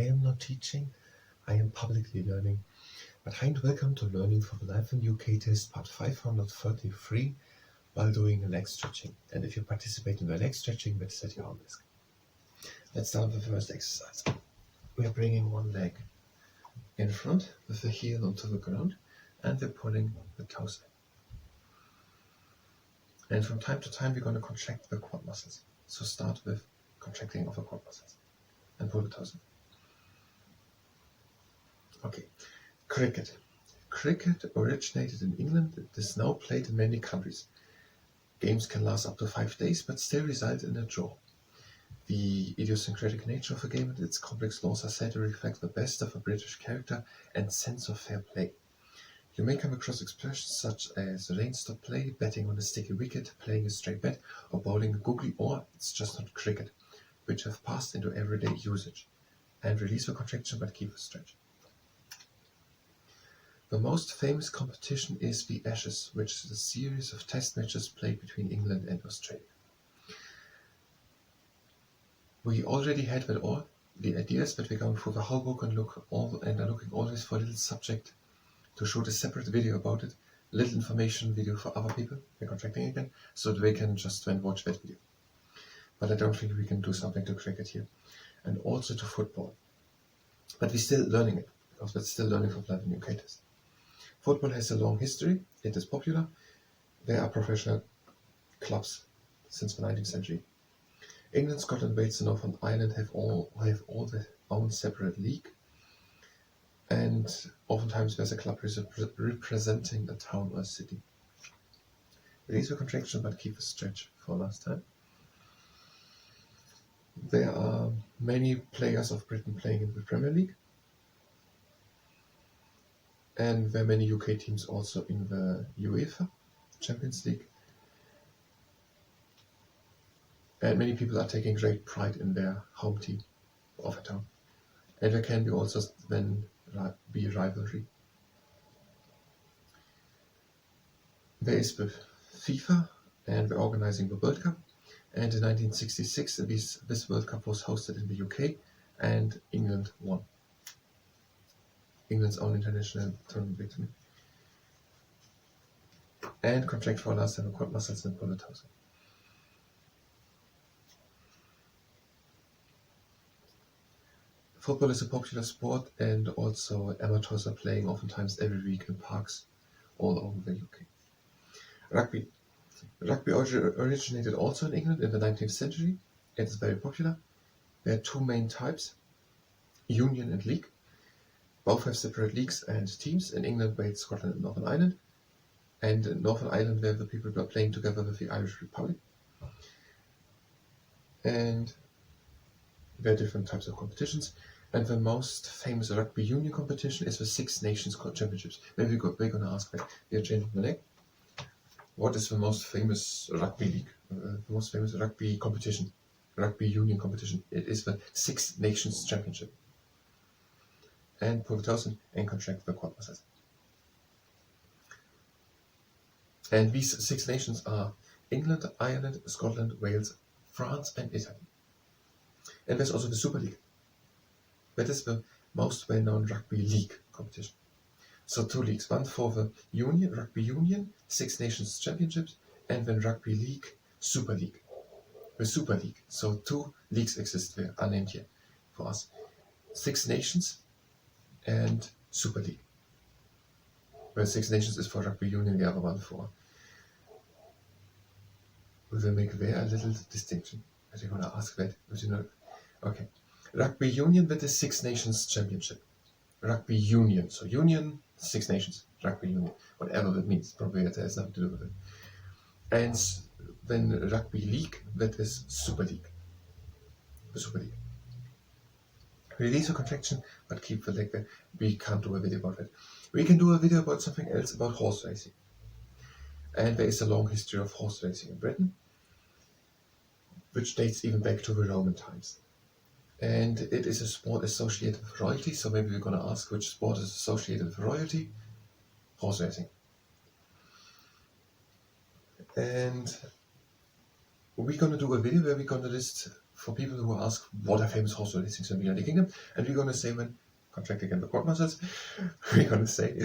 am not teaching, I am publicly learning. But hi and welcome to Learning for the Life in UK test part 533 while doing a leg stretching. And if you participate in the leg stretching, that's at your own risk. Let's start with the first exercise. We are bringing one leg in front with the heel onto the ground and we're pulling the toes in. And from time to time we're going to contract the quad muscles. So start with contracting of the quad muscles and pull the toes in. Okay, cricket. Cricket originated in England. It is now played in many countries. Games can last up to 5 days, but still result in a draw. The idiosyncratic nature of the game and its complex laws are said to reflect the best of a British character and sense of fair play. You may come across expressions such as rain stop play, betting on a sticky wicket, playing a straight bet, or bowling a googly, or it's just not cricket, which have passed into everyday usage. And release the contraction but keep the stretch. The most famous competition is the Ashes, which is a series of test matches played between England and Australia. We already had with all the ideas, but we're going through the whole book and are looking always for a little subject to shoot a separate video about it, little information video for other people, we're contracting again, so that they can just then watch that video. But I don't think we can do something to cricket here. And also to football. But we're still learning it, because we're still learning from the UK test. Football has a long history, it is popular. There are professional clubs since the 19th century. England, Scotland, Wales and Northern Ireland have all their own separate league. And oftentimes there's a club representing a town or a city. Release the contraction but keep the stretch for last time. There are many players of Britain playing in the Premier League. And there are many UK teams also in the UEFA Champions League. And many people are taking great pride in their home team of a town. And there can be also then be a rivalry. There is the FIFA and we're organizing the World Cup. And in 1966 this World Cup was hosted in the UK and England won. England's own international tournament victory. And contract for last time quad muscles and pull the toes in. Football is a popular sport and also amateurs are playing oftentimes every week in parks all over the UK. Rugby. Rugby originated also in England in the 19th century. It is very popular. There are two main types, Union and League. Both have separate leagues and teams in England, Wales, Scotland and Northern Ireland. And in Northern Ireland where the people are playing together with the Irish Republic. And there are different types of competitions. And the most famous rugby union competition is the Six Nations Championships. Maybe we're going to ask that. We are changing the leg. What is the most famous rugby league? The most famous rugby competition? Rugby union competition. It is the Six Nations Championship. And pull the toes in and contract the quad muscles. And these Six Nations are England, Ireland, Scotland, Wales, France and Italy. And there's also the Super League. That is the most well-known rugby league competition. So two leagues, one for the Union, Rugby Union, Six Nations Championships, and then Rugby League, Super League. The Super League. So two leagues exist there, are named here for us. Six Nations and Super League. Well, Six Nations is for Rugby Union, the other one for... We will make there a little distinction. I think I'm going to ask that. But you know, okay. Rugby Union with the Six Nations Championship. Rugby Union. So Union, Six Nations. Rugby Union. Whatever that means. Probably that has nothing to do with it. And then Rugby League, that is Super League. The Super League. Release the contraction, but keep the leg there. We can't do a video about it. We can do a video about something else, about horse racing. And there is a long history of horse racing in Britain, which dates even back to the Roman times. And it is a sport associated with royalty, so maybe we're going to ask which sport is associated with royalty. Horse racing. And we're going to do a video where we're going to list for people who ask what are famous horse racings in the United Kingdom, and we're going to say, when contract again the court muscles, we're going to say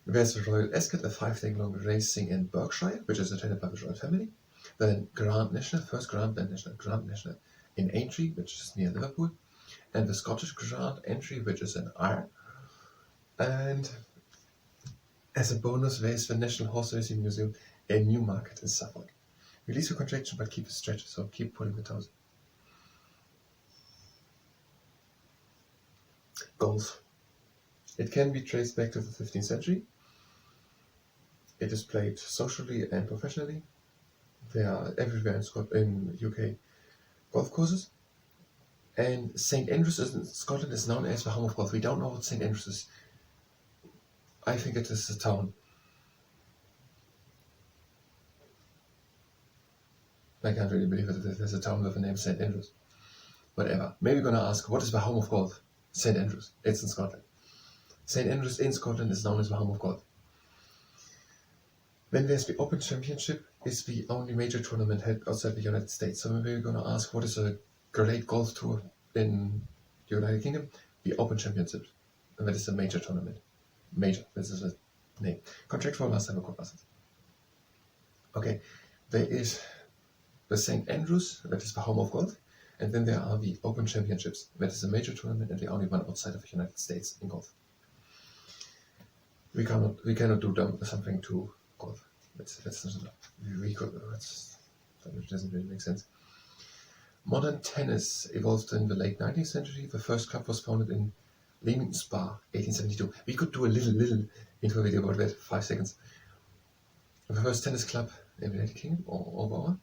there's the Royal Ascot, a 5-day-long racing in Berkshire, which is attended by the royal family. Then Grand National, first Grand, then National, Grand National in Aintree, which is near Liverpool, and the Scottish Grand Entry, which is in Ayr. And as a bonus, there's the National Horse Racing Museum in Newmarket in Suffolk. Release your contraction, but keep it stretched, so keep pulling the toes. Golf. It can be traced back to the 15th century. It is played socially and professionally. There are everywhere in UK golf courses. And St Andrews in Scotland is known as the home of golf. We don't know what St Andrews is. I think it is a town. I can't really believe that there's a town with the name St Andrews. Whatever. Maybe we're going to ask, what is the home of golf? St Andrews. It's in Scotland. St Andrews in Scotland is known as the home of golf. Then there's the Open Championship. It's the only major tournament held outside the United States. So maybe we're going to ask, what is a great golf tour in the United Kingdom? The Open Championship. And that is a major tournament. Major. This is the name. Contract for last time, court muscles. Okay. There is the St Andrews, that is the home of golf. And then there are the Open Championships. That is a major tournament and the only one outside of the United States in golf. We cannot do something to golf. That doesn't really make sense. Modern tennis evolved in the late 19th century. The first club was founded in Leamington Spa, 1872. We could do a little intro video about that, 5 seconds. The first tennis club in the United Kingdom, or overall,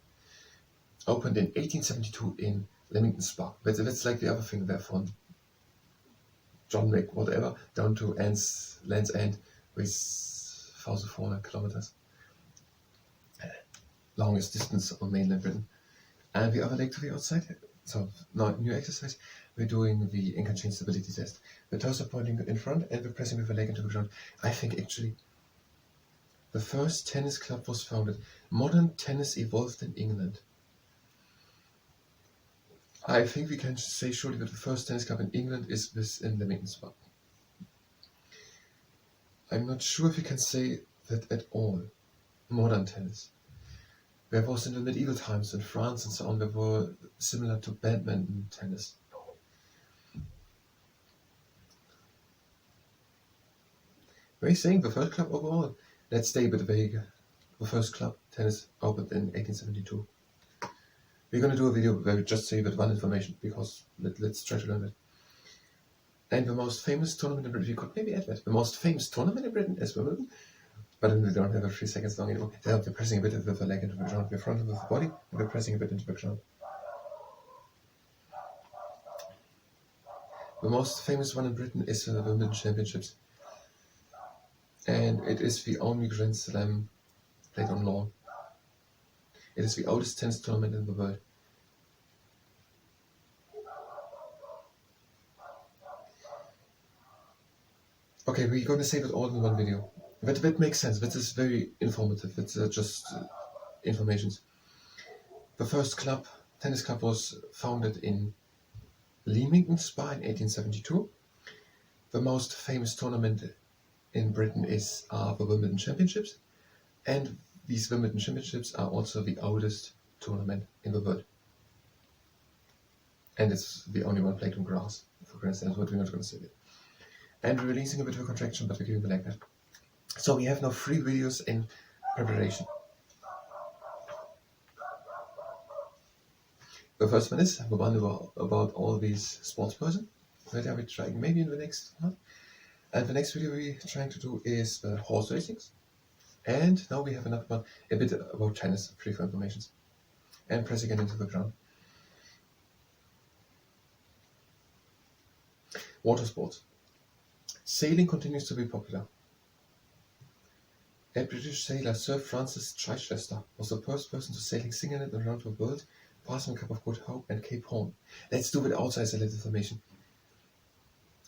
opened in 1872 in Leamington Spa. That's like the other thing there from John Wick, whatever, down to Land's End with 1,400 kilometers. Longest distance on mainland Britain. And the other leg to the outside. So now new exercise. We're doing the incline chain stability test. The toes are pointing in front and we're pressing with the leg into the ground. I think actually the first tennis club was founded. Modern tennis evolved in England. I think we can say surely that the first tennis club in England is within Leamington Spa. I'm not sure if we can say that at all. Modern tennis. There was in the medieval times in France and so on, that were similar to badminton tennis. Were you saying the first club overall? Let's stay a bit vague. The first club tennis opened in 1872. We're going to do a video where we just say that one information, because let's try to learn it. And the most famous tournament in Britain, we could maybe add that. The most famous tournament in Britain is Wimbledon, but then we don't have a 3 seconds long anymore. So we're pressing a bit with the leg into the ground. We're fronting with the body, and we're pressing a bit into the ground. The most famous one in Britain is the Wimbledon Championships. And it is the only Grand Slam played on lawn. It is the oldest tennis tournament in the world. Okay, we're going to save it all in one video. That makes sense. That is very informative. It's just informations. The first tennis club was founded in Leamington Spa in 1872. The most famous tournament in Britain are the Wimbledon Championships. And these Wimbledon Championships are also the oldest tournament in the world. And it's the only one played on grass for Grand Slams, but we're not going to say it. And we're releasing a bit of a contraction, but we're giving the like that. So we have now 3 videos in preparation. The first one is the one about all these sports person. That are we trying maybe in the next month. And the next video we're trying to do is horse racings. And now we have another one, a bit about tennis, 3 for informations. And press again into the ground. Water sports. Sailing continues to be popular. A British sailor, Sir Francis Chichester, was the first person to sailing single-handed around the world, passing Cape of Good Hope and Cape Horn. Let's do it outside a little information.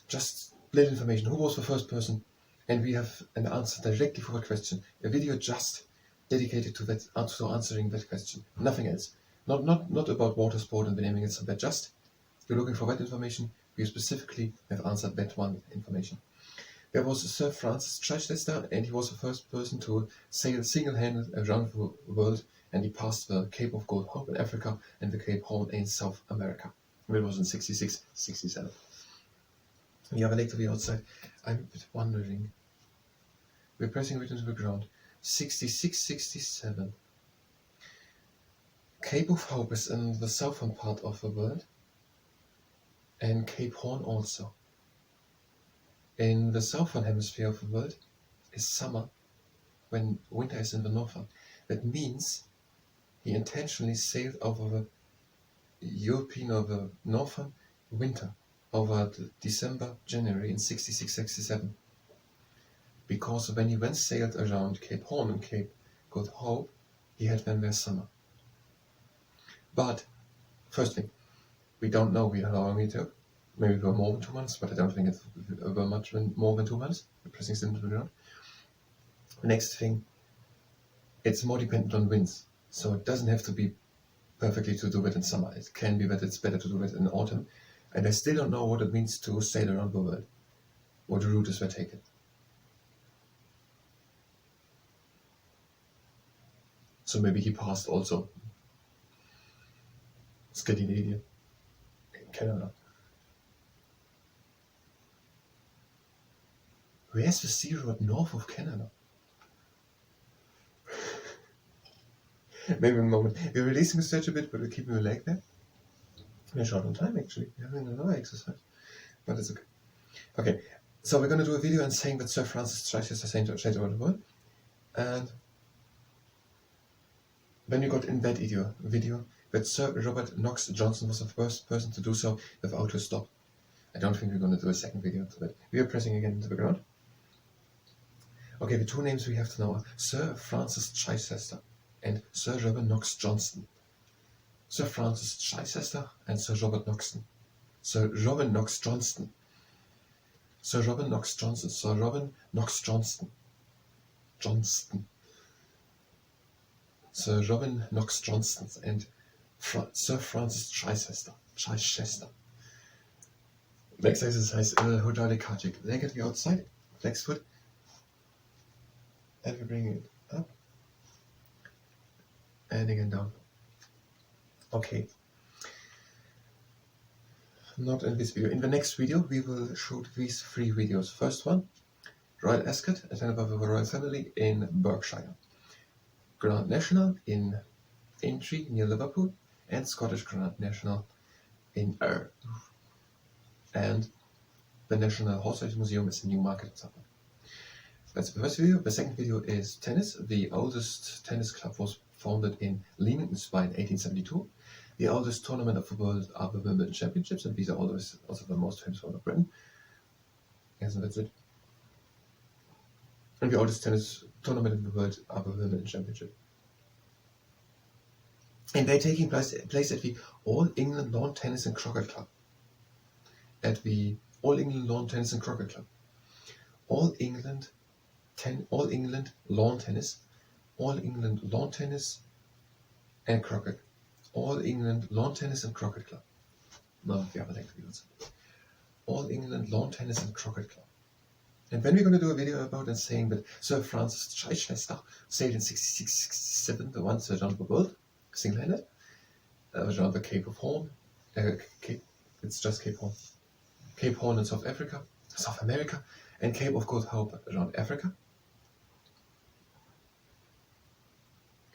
Just little information. Who was the first person? And we have an answer directly for the question. A video just dedicated to that, to answering that question. Nothing else. Not about water sport and naming it some bad, just you're looking for that information, you specifically have answered that one information. There was Sir Francis Chichester, and he was the first person to sail single-handed around the world, and he passed the Cape of Good Hope in Africa and the Cape Horn in South America. It was in 66, 67. We have a lake to the outside. I'm a bit wondering. We're pressing it into the ground. 66, 67. Cape of Hope is in the southern part of the world, and Cape Horn also. In the southern hemisphere of the world is summer, when winter is in the northern. That means he intentionally sailed over the European or the northern winter, over December, January in 66, 67. Because when he went sailed around Cape Horn and Cape Good Hope, he had been there summer. But, firstly, we don't know how long it took. Maybe for more than 2 months, but I don't think it's over much more than 2 months. The pressing still into the ground. The next thing, it's more dependent on winds. So it doesn't have to be perfectly to do it in summer. It can be that it's better to do it in autumn. And I still don't know what it means to sail around the world. What routes were taken. So maybe he passed also Scandinavia, Canada. Where's the sea road north of Canada? Maybe in a moment. We're releasing the stretch a bit, but we're keeping the leg there. We're short on time actually. We're having another exercise. But it's okay. Okay, so we're going to do a video and saying that Sir Francis Chichester sailed around the world. And when you got in that video that Sir Robert Knox Johnson was the first person to do so without a stop. I don't think we're going to do a second video to that. We are pressing again into the ground. Okay, the two names we have to know are Sir Francis Chichester and Sir Robert Knox Johnson. Sir Francis Chichester and Sir Robert Knoxon. Sir Robert Knox Johnston. Sir Robert Knox Johnson. Sir Robert Knox Johnston. Johnston. Sir Robert Knox Johnston and Sir Francis Chichester. Chichester. Next exercise, hydraulic car kick. Leg at the outside, flex foot, and we bring it up, and again down. Okay. Not in this video. In the next video, we will shoot these 3 videos. First one, Royal Ascot, attended by the Royal Family in Berkshire. Grand National in Aintree near Liverpool, and Scottish Grand National in Ayr. And the National Horse Racing Museum is in Newmarket in Suffolk. That's the first video. The second video is tennis. The oldest tennis club was founded in Leamington Spa in 1872. The oldest tournament of the world are the Wimbledon Championships, and these are always also the most famous one of Britain. Yes, and that's it. And the oldest tennis tournament in the world are the Wimbledon Championship. And they're taking place at the All England Lawn Tennis and Croquet Club. At the All England Lawn Tennis and Croquet Club. All England Lawn Tennis, All England Lawn Tennis and Croquet. All England Lawn Tennis and Croquet Club. No, the other language. All England Lawn Tennis and Croquet Club. And then we're going to do a video about and saying that Sir Francis Chichester sailed in 66, 67 the once around the world, single-handed, around the Cape of Horn. It's just Cape Horn. Cape Horn in South America, and Cape of Good Hope around Africa.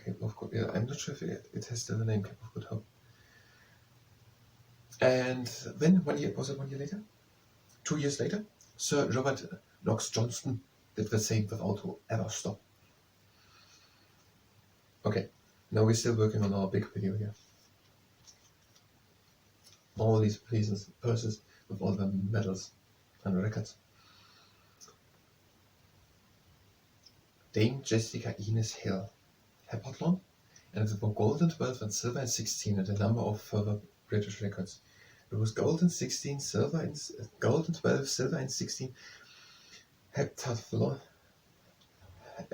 Cape of Good, yeah, I'm not sure if it has still the name Cape of Good Hope. And then 1 year, was it 1 year later? 2 years later, Sir Robert Knox Johnston did the same without to ever stop. Okay, now we're still working on our big video here. All these purses with all the medals and records. Dame Jessica Ines Hill, heptathlon, and it was gold in 12 and silver in 16, and a number of further British records. It was gold in 16, gold in 12, silver in 16, heptathlon.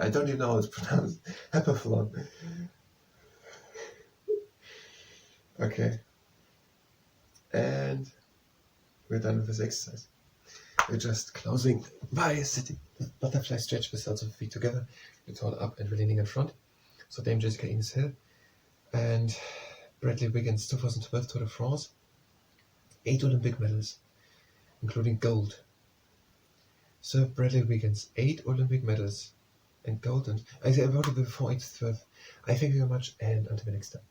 I don't even know how it's pronounced. Heptathlon. Okay. And we're done with this exercise. We're just closing by sitting butterfly stretch with soles of feet together. You're tall up and leaning in front. So Dame Jessica Ines Hill and Bradley Wiggins 2012 Tour de France. 8 Olympic medals, including gold. Sir Bradley Wiggins, 8 Olympic medals and gold. And I wrote it before 8th, 12th. I thank you very much and until the next time.